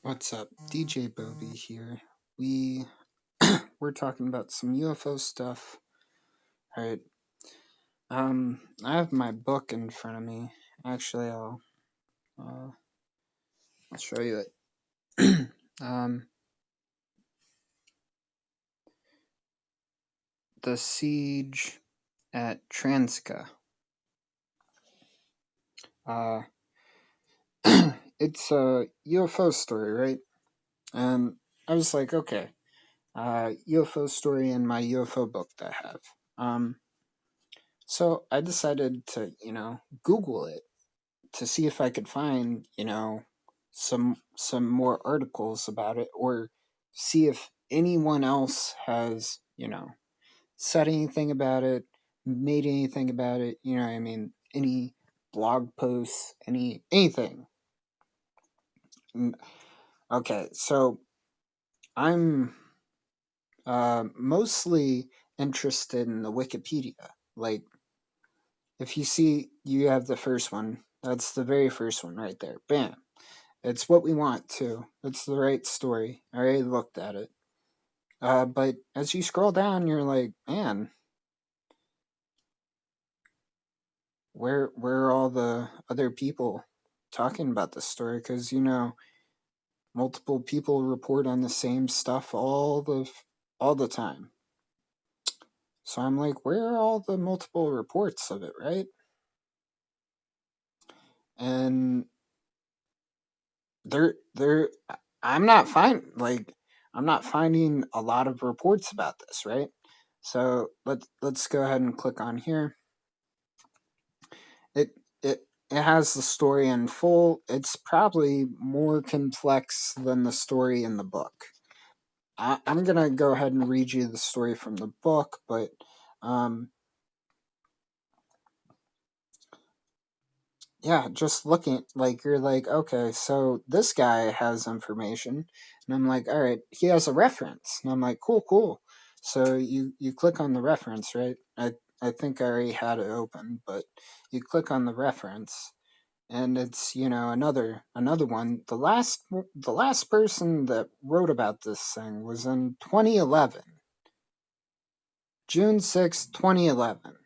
What's up? DJ Bobby here. We we're talking about some UFO stuff. All right. I have my book in front of me. Actually, uh, I'll show you it. um, the siege at Transka. Uh, it's a UFO story, right? And I was like, okay, UFO story in my UFO book that I have. So I decided to, Google it to see if I could find, some more articles about it, or see if anyone else has, said anything about it, made anything about it, what I mean, any blog posts, anything. Okay, so I'm mostly interested in the Wikipedia. Like, if you see, you have the first one. That's the very first one right there. Bam. It's what we want too. It's the right story. I already looked at it. But as you scroll down, you're like, man, where are all the other people talking about this story? Because multiple people report on the same stuff all the time. So I'm like, where are all the multiple reports of it, right? And they're I'm not I'm not finding a lot of reports about this, right? So let's go ahead and click on here. It it has the story in full. It's probably more complex than the story in the book. I'm gonna go ahead and read you the story from the book, but um, yeah, just looking, like, you're like, okay, so this guy has information, and I'm like, all right, he has a reference, and I'm like, cool. So you click on the reference, right? I think I already had it open, but you click on the reference, and it's, another one. The last person that wrote about this thing was in 2011, June 6th, 2011.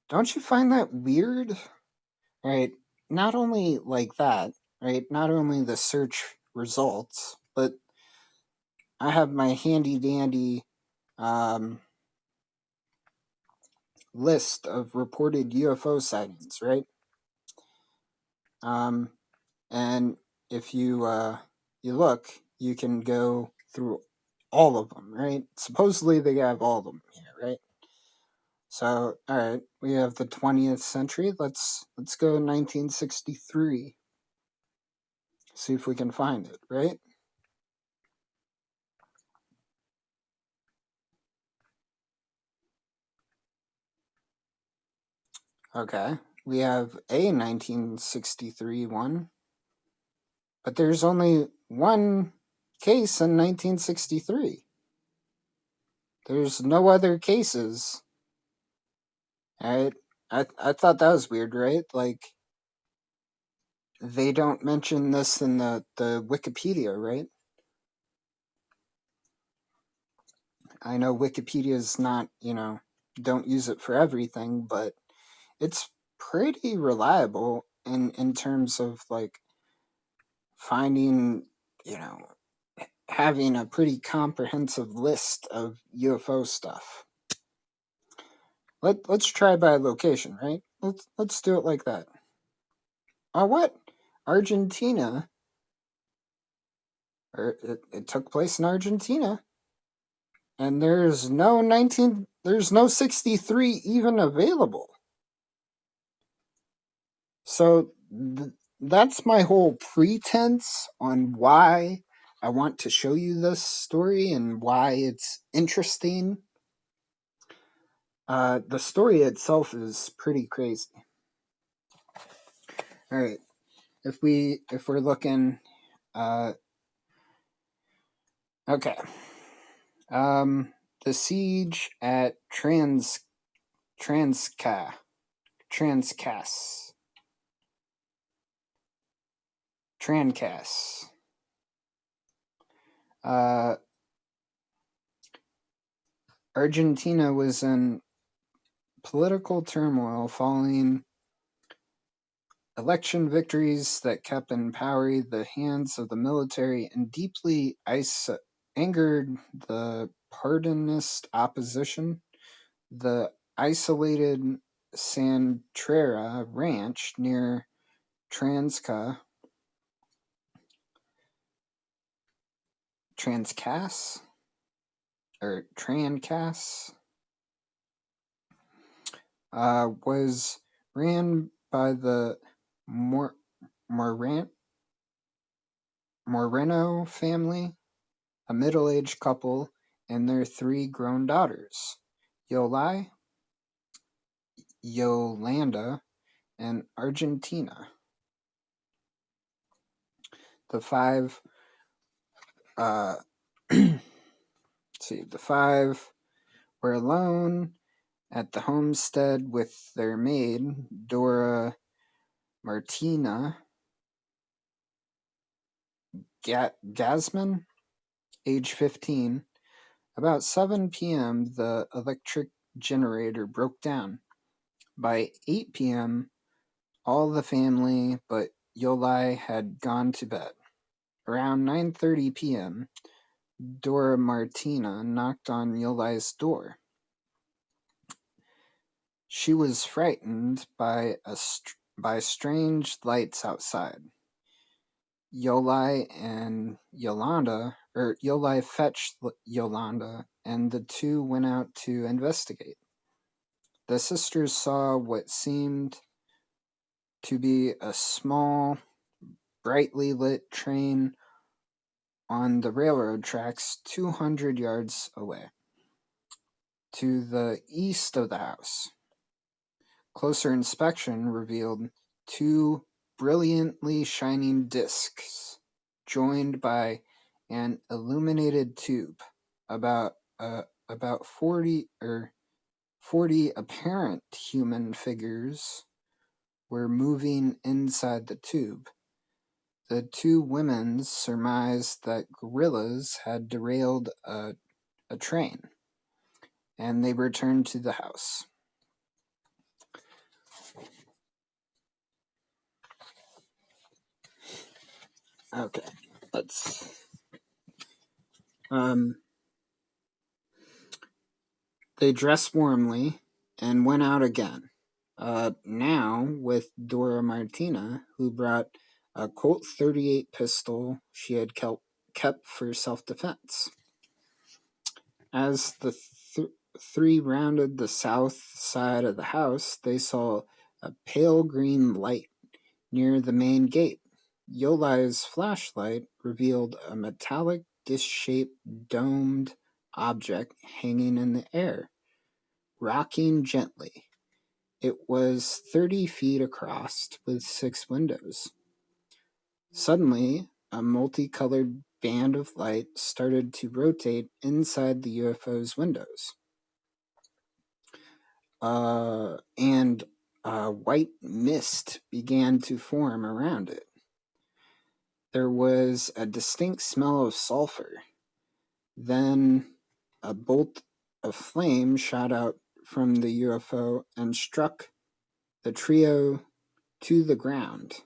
Don't you find that weird? Right? Not only like that, right? Not only the search results, but I have my handy dandy um, list of reported UFO sightings, right? Um, and if you look, you can go through all of them, right? Supposedly they have all of them here, right? So, all right, we have the 20th century. Let's go 1963. See if we can find it, right? Okay. We have a 1963 one, but there's only one case in 1963. There's no other cases. Right? I thought that was weird, right? Like, they don't mention this in the Wikipedia, right? I know Wikipedia is not, don't use it for everything, but it's pretty reliable in terms of, like, finding, you know, having a pretty comprehensive list of UFO stuff. Let's try by location, right? Let's do it like that. Oh, what? Argentina? Or it took place in Argentina, and there's no 63 even available. So that's my whole pretense on why I want to show you this story and why it's interesting. The story itself is pretty crazy. All right, if we're looking, uh, okay, the siege at Transca Transcas Trancas. Uh, Argentina was in political turmoil following election victories that kept in power the hands of the military and deeply angered the pardonist opposition. The isolated Santrera ranch near Transca Transcas or Trancas was ran by the Mor- Moran- Moreno family, a middle-aged couple, and their three grown daughters, Yolai, Yolanda, and Argentina. The five, uh, the five were alone at the homestead with their maid, Dora Martina Gasman, age 15. About 7 p.m., the electric generator broke down. By 8 p.m., all the family but Yolai had gone to bed. Around 9:30 p.m., Dora Martina knocked on Yolai's door. She was frightened by strange lights outside. Yolai fetched Yolanda, and the two went out to investigate. The sisters saw what seemed to be a small, brightly lit train on the railroad tracks 200 yards away, to the east of the house. Closer inspection revealed two brilliantly shining discs joined by an illuminated tube. About 40 apparent human figures were moving inside the tube. The two women surmised that guerrillas had derailed a train, and they returned to the house. Okay, let's. They dressed warmly and went out again. Now with Dora Martina, who brought a Colt 38 pistol she had kept for self-defense. As the three rounded the south side of the house, they saw a pale green light near the main gate. Yolai's flashlight revealed a metallic disc-shaped domed object hanging in the air, rocking gently. It was 30 feet across with 6 windows. Suddenly, a multicolored band of light started to rotate inside the UFO's windows. And white mist began to form around it. There was a distinct smell of sulfur. Then a bolt of flame shot out from the UFO and struck the trio to the ground.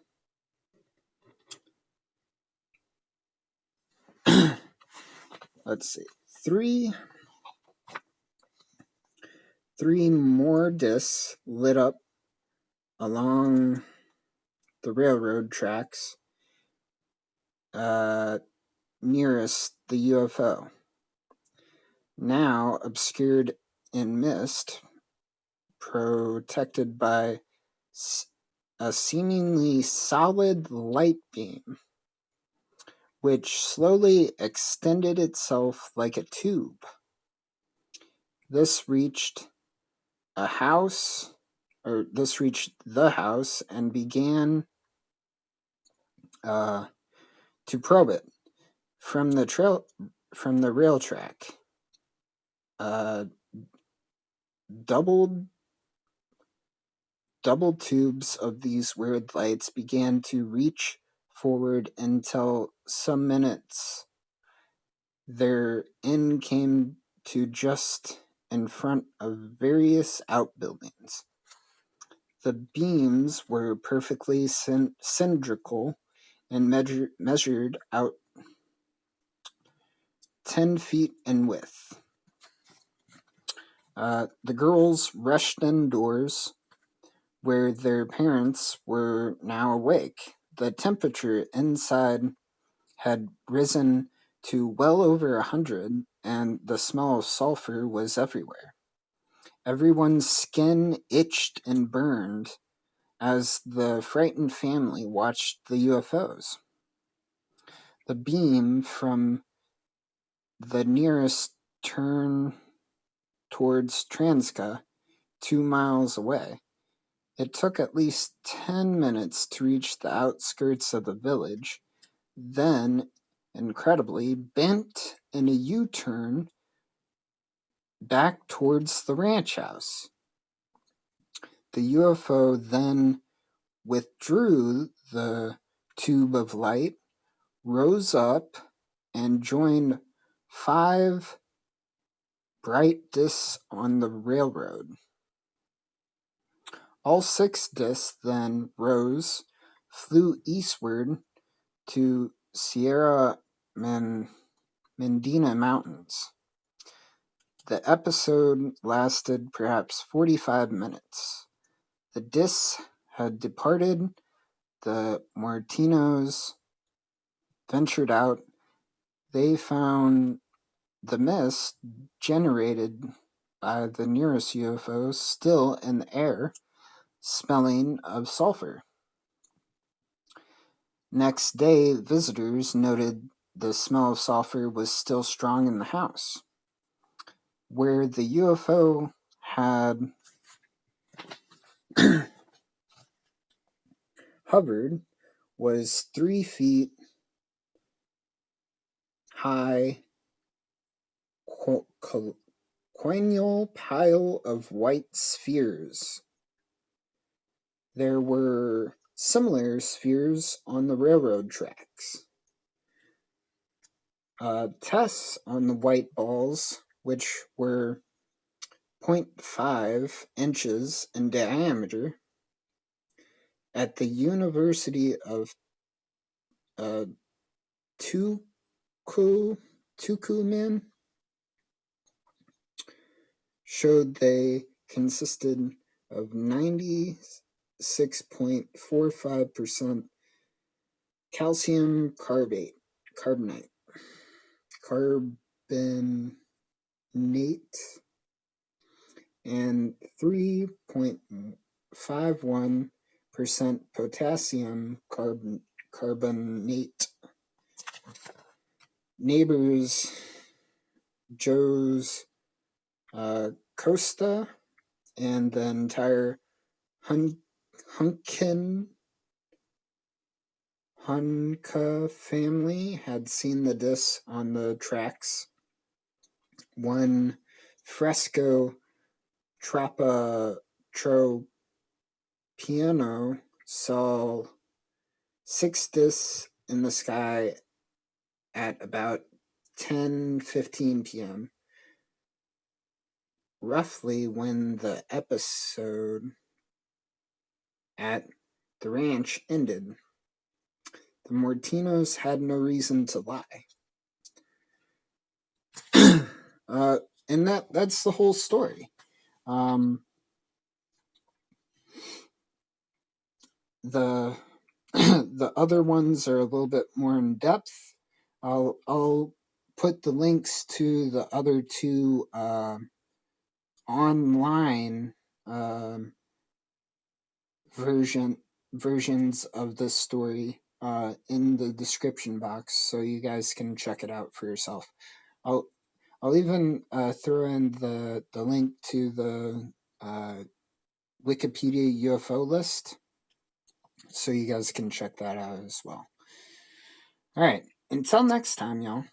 Let's see. Three more discs lit up along the railroad tracks nearest the UFO. Now obscured in mist, protected by a seemingly solid light beam, which slowly extended itself like a tube. This reached the house and began to probe it from the rail track. Double tubes of these weird lights began to reach forward until some minutes Their inn came to just in front of various outbuildings. The beams were perfectly cylindrical and measured out 10 feet in width. The girls rushed indoors, where their parents were now awake. The temperature inside had risen to well over 100, and the smell of sulfur was everywhere. Everyone's skin itched and burned as the frightened family watched the UFOs. The beam from the nearest turn towards Transka, 2 miles away. It took at least 10 minutes to reach the outskirts of the village, then, incredibly, bent in a U-turn back towards the ranch house. The UFO then withdrew the tube of light, rose up, and joined 5 bright discs on the railroad. All 6 discs then rose, flew eastward to Sierra Mendina Mountains. The episode lasted perhaps 45 minutes. The discs had departed, the Martinos ventured out. They found the mist generated by the nearest UFO still in the air, smelling of sulfur. Next day, visitors noted the smell of sulfur was still strong in the house. Where the UFO had hovered was 3 feet high quinal pile of white spheres. There were similar spheres on the railroad tracks. Tests on the white balls, which were 0.5 inches in diameter, at the University of Tucumán, showed they consisted of 96.45% calcium carbonate, and 3.51% potassium carbonate. Neighbors Joe's Costa and the entire Hunka family had seen the discs on the tracks. One Fresco Troppiano saw 6 discs in the sky at about 10:15 p.m., roughly when the episode at the ranch ended. The Martinos had no reason to lie. And that's the whole story. The the other ones are a little bit more in depth. I'll put the links to the other 2 online versions of this story in the description box, so you guys can check it out for yourself. I'll even throw in the link to the Wikipedia UFO list, so you guys can check that out as well. All right, until next time, y'all.